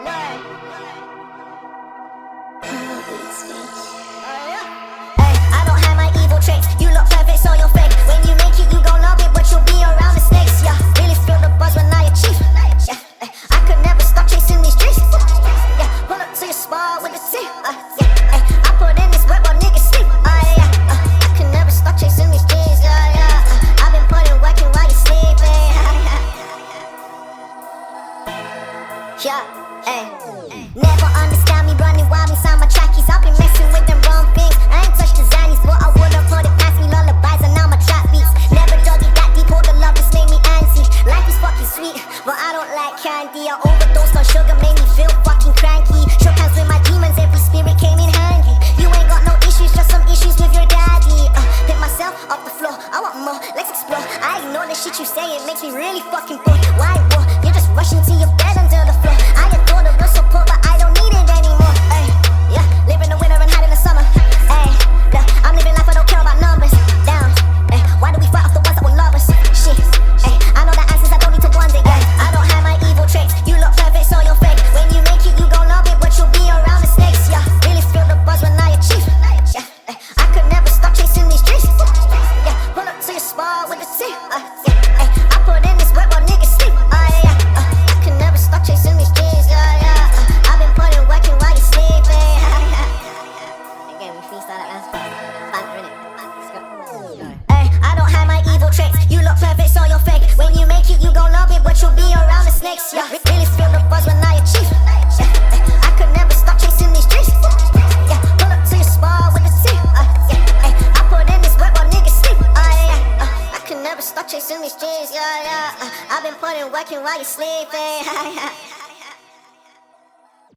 I don't have my evil traits. You look perfect, so you're fake. When you make it, you gon' love it, but you'll be around the snakes. Yeah, really feel the buzz when I achieve. Yeah, I could never stop chasing these dreams. Yeah, pull up to your spot with the team. I put in this work while niggas sleep. I could never stop chasing these dreams. I've been putting work in while you're sleeping. Never understand me running while me sign my trackies. I've been messing with them wrong things. I ain't touched the xannies, but I wouldn't put it past me. Lullabies and now my trap beats. Never dug it that deep, all the love just made me antsy. Life is fucking sweet, but I don't like candy. I overdosed on sugar, made me feel fucking cranky. Shook hands with my demons, every spirit came in handy. You ain't got no issues, just some issues with your daddy. Pick myself off the floor, I want more, let's explore. I ignore the shit you say, it makes me really fucking bored. Why war? You're just rushing to your bed under the floor. I adore the real support, but I don't need it anymore. Yeah, live in the winter and hide in the summer. I'm living life, I don't care about numbers. Down, why do we fight off the ones that will love us? Shit, I know the answers, I don't need to wonder. I don't have my evil traits. You look perfect, so you're fake. When you make it, you gon' love it, but you'll be around the snakes. Yeah, really feel the buzz when I achieve. Yeah, I could never stop chasing these dreams. Yeah, pull up to your spot with the team. I put in this work while niggas sleep. I could never stop chasing these dreams. I've been putting work in while you're sleeping. Again, we freestyle like that's fun. Runnin. Let's go. I don't have my evil traits. You look perfect, so you're fake. When you make it, you gon' love it, but you'll be around the snakes. Yeah, really feel the buzz when I achieve. I could never stop chasing these dreams. Yeah, pull up to your spot with the team. I put in this work while niggas sleep. I could never stop chasing these dreams. I've been putting work in while you're sleeping.